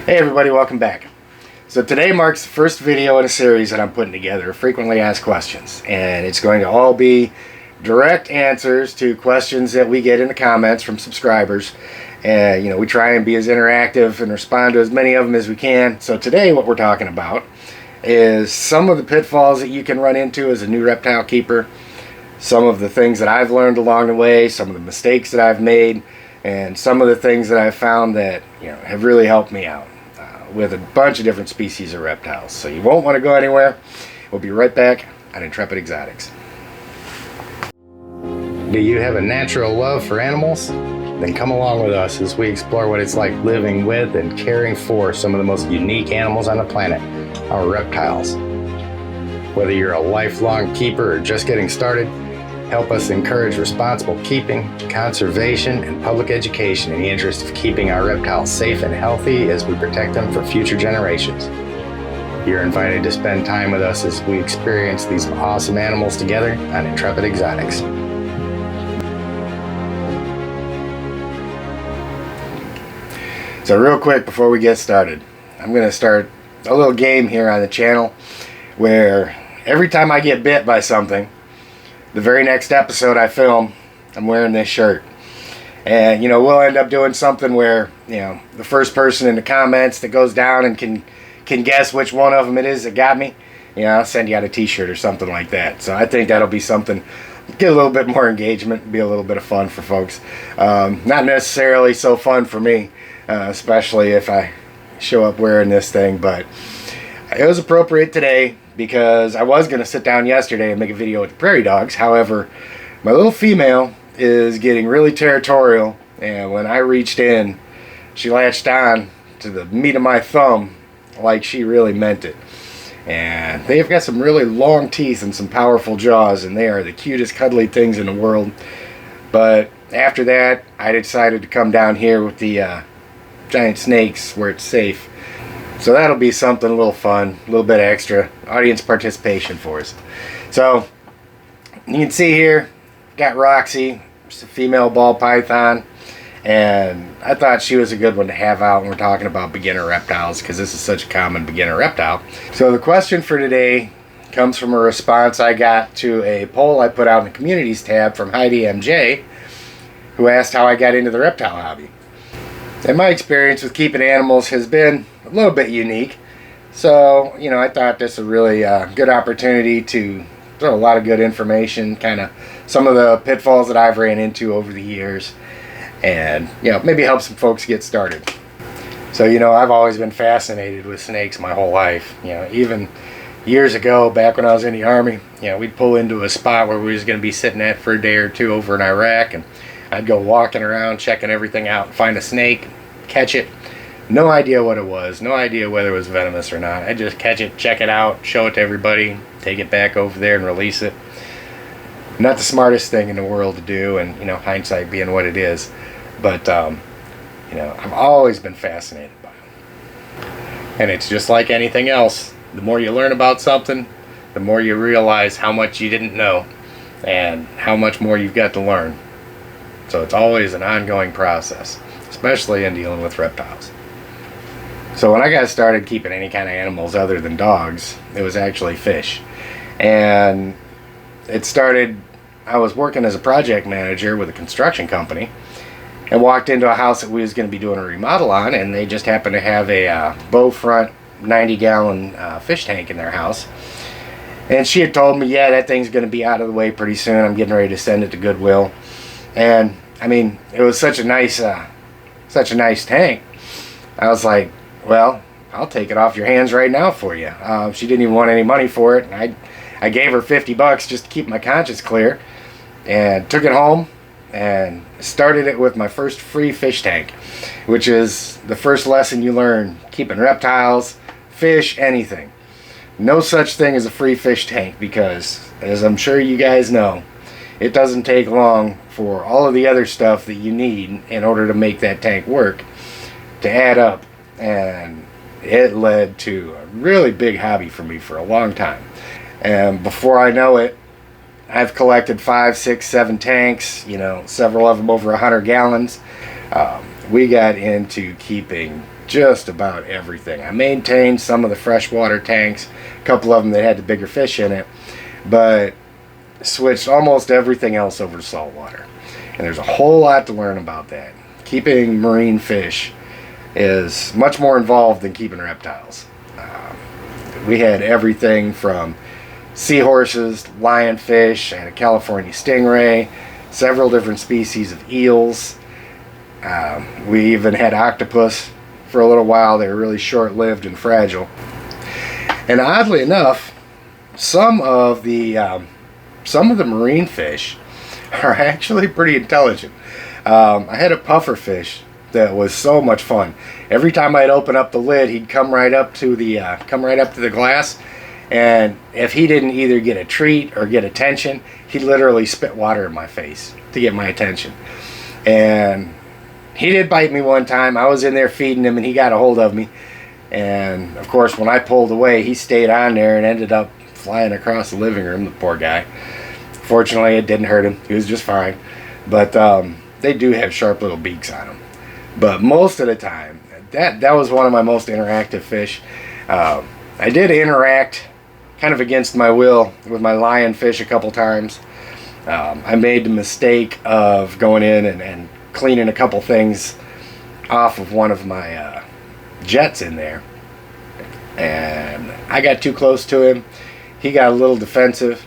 Hey everybody, welcome back. So today marks the first video in a series that I'm putting together, frequently asked questions, and it's going to all be direct answers to questions that we get in the comments from subscribers. And we try and be as interactive and respond to as many of them as we can. So today what we're talking about is some of the pitfalls that you can run into as a new reptile keeper, some of the things that I've learned along the way, some of the mistakes that I've made, and some of the things that I've found that have really helped me out with a bunch of different species of reptiles. So you won't want to go anywhere. We'll be right back on Intrepid Exotics. Do you have a natural love for animals? Then come along with us as we explore what it's like living with and caring for some of the most unique animals on the planet, our reptiles. Whether you're a lifelong keeper or just getting started, help us encourage responsible keeping, conservation, and public education in the interest of keeping our reptiles safe and healthy as we protect them for future generations. You're invited to spend time with us as we experience these awesome animals together on Intrepid Exotics. So real quick before we get started, I'm going to start a little game here on the channel where every time I get bit by something, the very next episode I film, I'm wearing this shirt. And we'll end up doing something where the first person in the comments that goes down and can guess which one of them it is that got me, I'll send you out a t-shirt or something like that. So I think that'll be something, get a little bit more engagement, be a little bit of fun for folks. Not necessarily so fun for me, especially if I show up wearing this thing, but it was appropriate today because I was going to sit down yesterday and make a video with the prairie dogs. However, my little female is getting really territorial, and when I reached in, she latched on to the meat of my thumb like she really meant it. And they've got some really long teeth and some powerful jaws, and they are the cutest cuddly things in the world. But after that, I decided to come down here with the giant snakes where it's safe. So that'll be something a little fun, a little bit extra audience participation for us. So you can see here, got Roxy, just a female ball python, and I thought she was a good one to have out when we're talking about beginner reptiles because this is such a common beginner reptile. So the question for today comes from a response I got to a poll I put out in the communities tab from Heidi MJ, who asked how I got into the reptile hobby. And my experience with keeping animals has been a little bit unique. So, I thought this was a really good opportunity to throw a lot of good information, kind of some of the pitfalls that I've ran into over the years, and, maybe help some folks get started. So, I've always been fascinated with snakes my whole life. Even years ago, back when I was in the Army, we'd pull into a spot where we was going to be sitting at for a day or two over in Iraq, and I'd go walking around, checking everything out, and find a snake, catch it. No idea what it was, no idea whether it was venomous or not. I'd just catch it, check it out, show it to everybody, take it back over there and release it. Not the smartest thing in the world to do, and hindsight being what it is. But I've always been fascinated by them. And it's just like anything else. The more you learn about something, the more you realize how much you didn't know and how much more you've got to learn. So it's always an ongoing process, especially in dealing with reptiles. So when I got started keeping any kind of animals other than dogs, it was actually fish. And it started, I was working as a project manager with a construction company and walked into a house that we was going to be doing a remodel on, and they just happened to have a bow front 90-gallon fish tank in their house. And she had told me, yeah, that thing's going to be out of the way pretty soon. I'm getting ready to send it to Goodwill. And it was such a nice tank. I was like, well, I'll take it off your hands right now for you. She didn't even want any money for it. And I gave her $50 just to keep my conscience clear, and took it home and started it with my first free fish tank, which is the first lesson you learn keeping reptiles, fish, anything. No such thing as a free fish tank because, as I'm sure you guys know, it doesn't take long for all of the other stuff that you need in order to make that tank work to add up. And it led to a really big hobby for me for a long time. And before I know it, I've collected 5, 6, 7 tanks, several of them over 100 gallons. We got into keeping just about everything. I maintained some of the freshwater tanks, a couple of them that had the bigger fish in it, but switched almost everything else over to saltwater. And there's a whole lot to learn about that. Keeping marine fish is much more involved than keeping reptiles. We had everything from seahorses, lionfish, I had a California stingray, several different species of eels. We even had octopus for a little while. They were really short-lived and fragile. And oddly enough, some of the marine fish are actually pretty intelligent. I had a puffer fish that was so much fun. Every time I'd open up the lid, he'd come right up to the glass, and if he didn't either get a treat or get attention, he'd literally spit water in my face to get my attention. And he did bite me one time. I was in there feeding him, and he got a hold of me. And of course, when I pulled away, he stayed on there and ended up flying across the living room, the poor guy. Fortunately, it didn't hurt him. He was just fine. But they do have sharp little beaks on them. But most of the time, that was one of my most interactive fish. I did interact kind of against my will with my lionfish a couple times. I made the mistake of going in and cleaning a couple things off of one of my jets in there. And I got too close to him. He got a little defensive,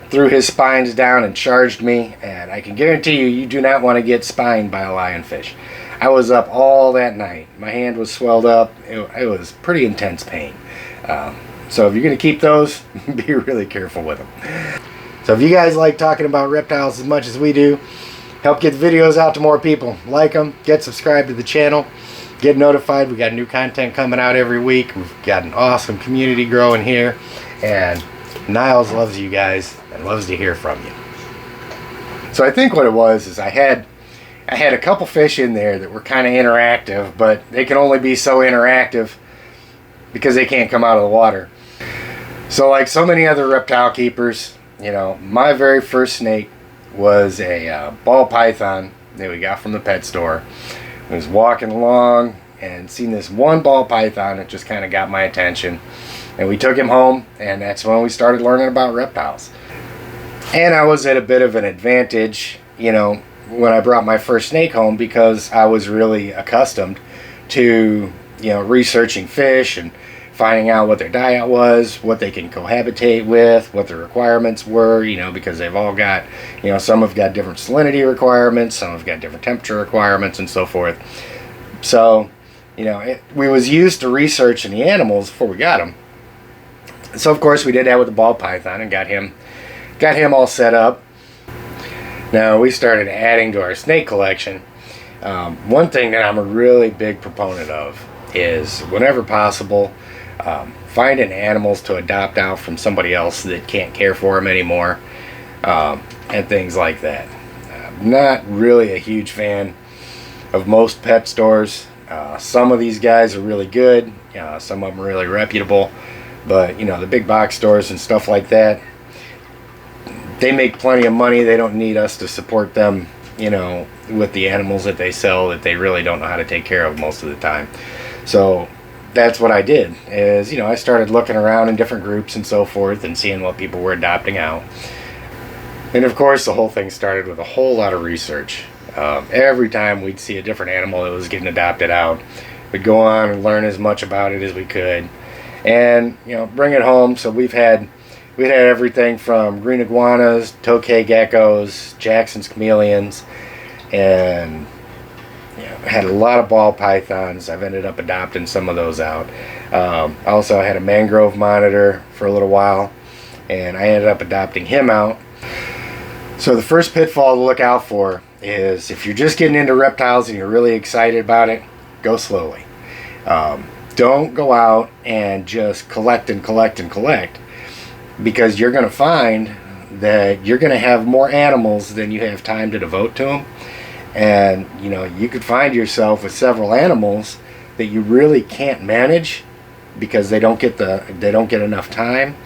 threw his spines down and charged me. And I can guarantee you do not want to get spined by a lionfish. I was up all that night. My hand was swelled up. It was pretty intense pain. So if you're going to keep those, be really careful with them. So if you guys like talking about reptiles as much as we do, help get the videos out to more people. Like them, get subscribed to the channel, get notified. We got new content coming out every week. We've got an awesome community growing here. And Niles loves you guys and loves to hear from you. So I think what it was is I had a couple fish in there that were kind of interactive, but they can only be so interactive because they can't come out of the water. So like so many other reptile keepers, you know, my very first snake was a ball python that we got from the pet store. I was walking along and seen this one ball python that just kind of got my attention. And we took him home, and that's when we started learning about reptiles. And I was at a bit of an advantage, you know, when I brought my first snake home, because I was really accustomed to, you know, researching fish and finding out what their diet was, what they can cohabitate with, what the requirements were, you know, because they've all got, you know, some have got different salinity requirements, some have got different temperature requirements, and so forth. So, you know, we was used to researching the animals before we got them. So of course we did that with the ball python and got him all set up. Now we started adding to our snake collection. One thing that I'm a really big proponent of is, whenever possible, finding animals to adopt out from somebody else that can't care for them anymore, and things like that. I'm not really a huge fan of most pet stores. Some of these guys are really good, some of them are really reputable, but you know, the big box stores and stuff like that, they make plenty of money. They don't need us to support them, you know, with the animals that they sell that they really don't know how to take care of most of the time. So that's what I did, is, you know, I started looking around in different groups and so forth and seeing what people were adopting out. And of course the whole thing started with a whole lot of research. Every time we'd see a different animal that was getting adopted out, we'd go on and learn as much about it as we could, and, you know, bring it home. So we'd had everything from green iguanas, tokay geckos, Jackson's chameleons, and, you know, had a lot of ball pythons. I've ended up adopting some of those out. Also, I had a mangrove monitor for a little while, and I ended up adopting him out. So the first pitfall to look out for is, if you're just getting into reptiles and you're really excited about it, go slowly. Don't go out and just collect and collect and collect, because you're going to find that you're going to have more animals than you have time to devote to them. And, you know, you could find yourself with several animals that you really can't manage because they don't get enough time,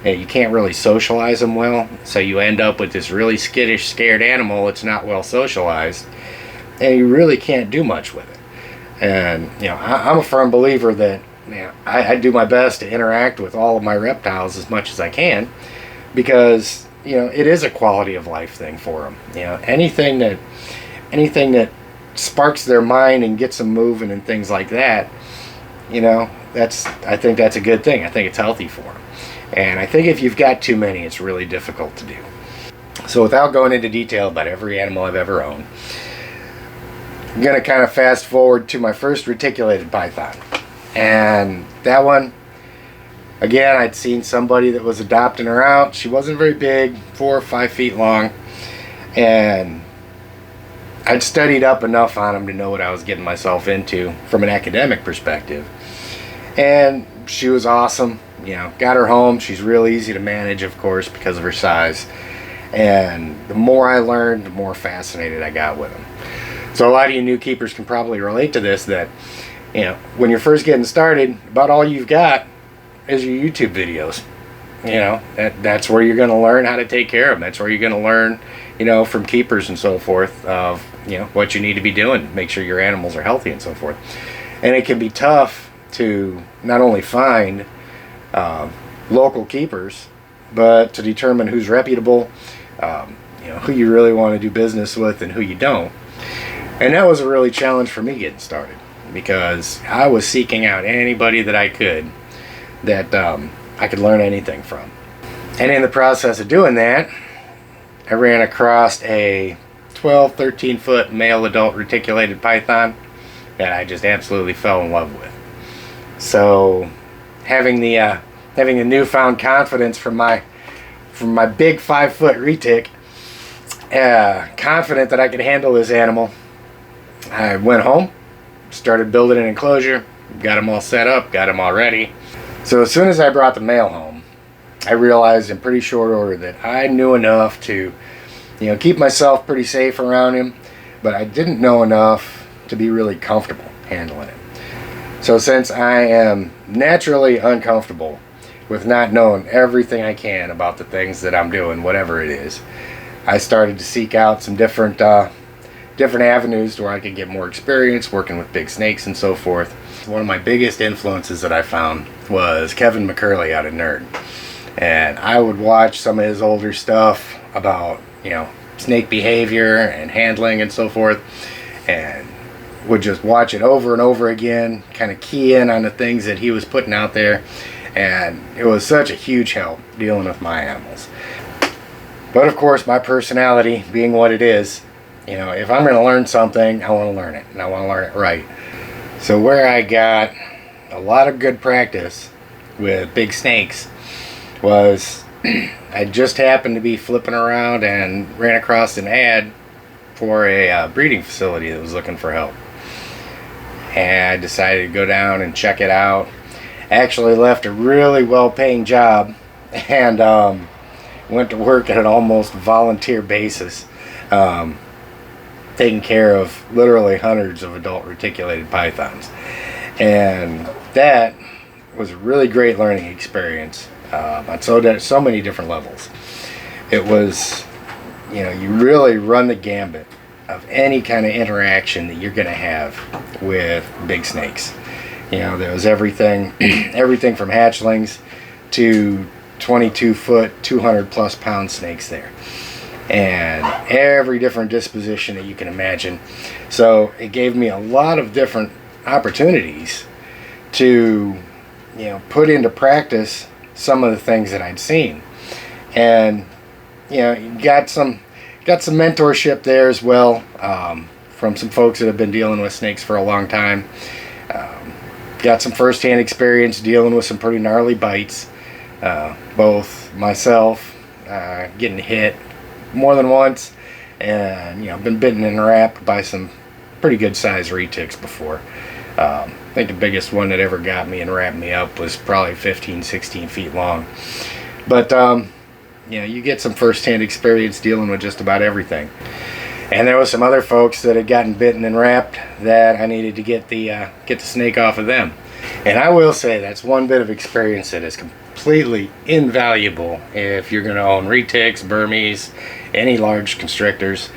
and you can't really socialize them well. So you end up with this really skittish, scared animal that's not well socialized, and you really can't do much with it. And I'm a firm believer that I do my best to interact with all of my reptiles as much as I can, because it is a quality of life thing for them. Anything that sparks their mind and gets them moving and things like that, I think that's a good thing. I think it's healthy for them. And I think if you've got too many, it's really difficult to do. So without going into detail about every animal I've ever owned, I'm going to kind of fast forward to my first reticulated python. And that one, again, I'd seen somebody that was adopting her out. She wasn't very big, 4 or 5 feet long. And I'd studied up enough on them to know what I was getting myself into from an academic perspective. And she was awesome. Got her home. She's real easy to manage, of course, because of her size. And the more I learned, the more fascinated I got with them. So a lot of you new keepers can probably relate to this, that when you're first getting started, about all you've got is your YouTube videos. That's where you're going to learn how to take care of them. That's where you're going to learn, from keepers and so forth, of what you need to be doing to make sure your animals are healthy and so forth. And it can be tough to not only find local keepers, but to determine who's reputable, who you really want to do business with and who you don't. And that was a really challenge for me getting started, because I was seeking out anybody that I could that I could learn anything from. And in the process of doing that, I ran across a 12, 13 foot male adult reticulated python that I just absolutely fell in love with. So having the newfound confidence from my big 5 foot retic, confident that I could handle this animal, I went home, started building an enclosure, got them all set up, got them all ready. So as soon as I brought the male home, I realized in pretty short order that I knew enough to keep myself pretty safe around him, but I didn't know enough to be really comfortable handling him. So since I am naturally uncomfortable with not knowing everything I can about the things that I'm doing, whatever it is, I started to seek out some different avenues where I could get more experience working with big snakes and so forth. One of my biggest influences that I found was Kevin McCurley out of Nerd. And I would watch some of his older stuff about, snake behavior and handling and so forth, and would just watch it over and over again, kind of key in on the things that he was putting out there. And it was such a huge help dealing with my animals. But of course, my personality being what it is, if I'm going to learn something, I want to learn it, and I want to learn it right. So where I got a lot of good practice with big snakes was I just happened to be flipping around and ran across an ad for a breeding facility that was looking for help. And I decided to go down and check it out. Actually left a really well-paying job and went to work at an almost volunteer basis, taking care of literally hundreds of adult reticulated pythons. And that was a really great learning experience on so many different levels. It was, you really run the gambit of any kind of interaction that you're going to have with big snakes. There was everything from hatchlings to 22 foot, 200 plus pound snakes there. And every different disposition that you can imagine. So it gave me a lot of different opportunities to, put into practice some of the things that I'd seen. And, you got some mentorship there as well, from some folks that have been dealing with snakes for a long time. Got some first-hand experience dealing with some pretty gnarly bites. Both myself getting hit more than once, and been bitten and wrapped by some pretty good sized retics before. I think the biggest one that ever got me and wrapped me up was probably 15, 16 feet long. But you get some first-hand experience dealing with just about everything. And there was some other folks that had gotten bitten and wrapped that I needed to get the snake off of them. And I will say that's one bit of experience that is completely invaluable if you're going to own retics, Burmese, any large constrictors,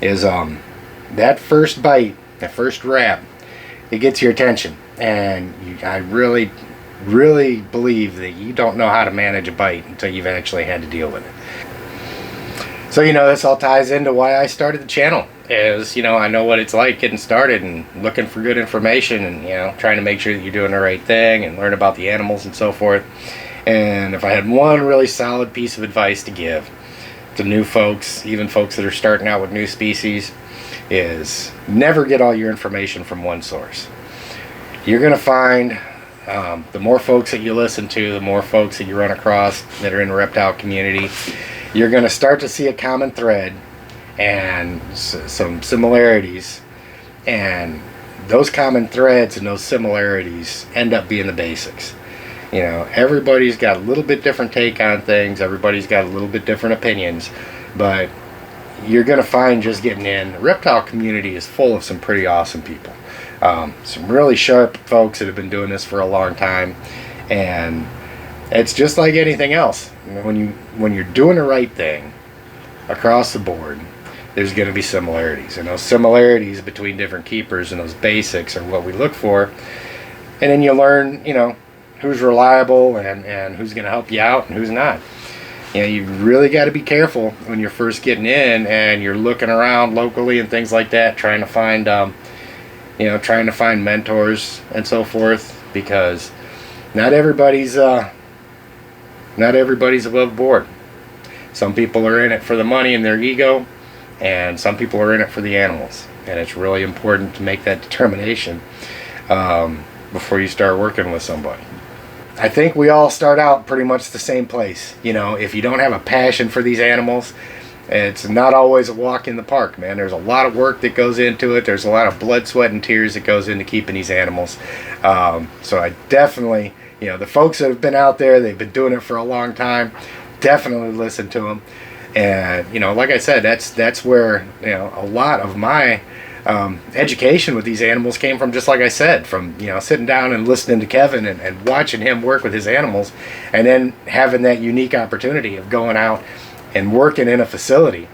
is that first bite, that first wrap, it gets your attention, and I really believe that you don't know how to manage a bite until you've actually had to deal with it. So this all ties into why I started the channel. Is I know what it's like getting started and looking for good information, and trying to make sure that you're doing the right thing and learn about the animals and so forth. And if I had one really solid piece of advice to give to new folks, even folks that are starting out with new species, is never get all your information from one source. You're going to find the more folks that you listen to, the more folks that you run across that are in the reptile community, you're going to start to see a common thread and some similarities, and those common threads and those similarities end up being the basics. Everybody's got a little bit different take on things, everybody's got a little bit different opinions, but you're going to find, just getting in, the reptile community is full of some pretty awesome people. Some really sharp folks that have been doing this for a long time, and it's just like anything else. When you're doing the right thing across the board, there's going to be similarities, and those similarities between different keepers and those basics are what we look for. And then you learn, who's reliable and who's going to help you out and who's not. You really got to be careful when you're first getting in and you're looking around locally and things like that, trying to find mentors and so forth, because not everybody's above board. Some people are in it for the money and their ego, and some people are in it for the animals. And it's really important to make that determination before you start working with somebody. I think we all start out pretty much the same place. If you don't have a passion for these animals, it's not always a walk in the park, man. There's a lot of work that goes into it. There's a lot of blood, sweat, and tears that goes into keeping these animals. So I definitely, the folks that have been out there, they've been doing it for a long time, definitely listen to them. And, like I said, that's where, a lot of my education with these animals came from, just like I said, from sitting down and listening to Kevin and watching him work with his animals, and then having that unique opportunity of going out and working in a facility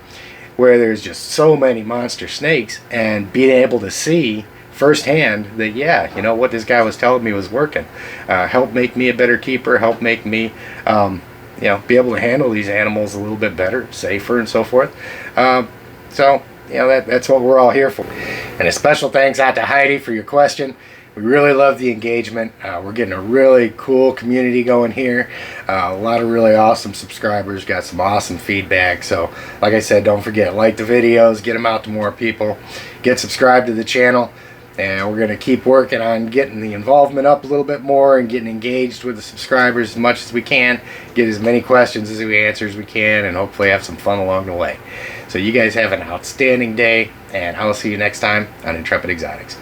where there's just so many monster snakes, and being able to see firsthand that what this guy was telling me was working, helped make me a better keeper, helped make me be able to handle these animals a little bit better, safer, and so forth. That's what we're all here for. And a special thanks out to Heidi for your question. We really love the engagement. We're getting a really cool community going here. A lot of really awesome subscribers, got some awesome feedback. So like I said, don't forget, like the videos, get them out to more people, get subscribed to the channel, and we're going to keep working on getting the involvement up a little bit more and getting engaged with the subscribers as much as we can, get as many questions as we answer as we can, and hopefully have some fun along the way. So you guys have an outstanding day, and I'll see you next time on Intrepid Exotics.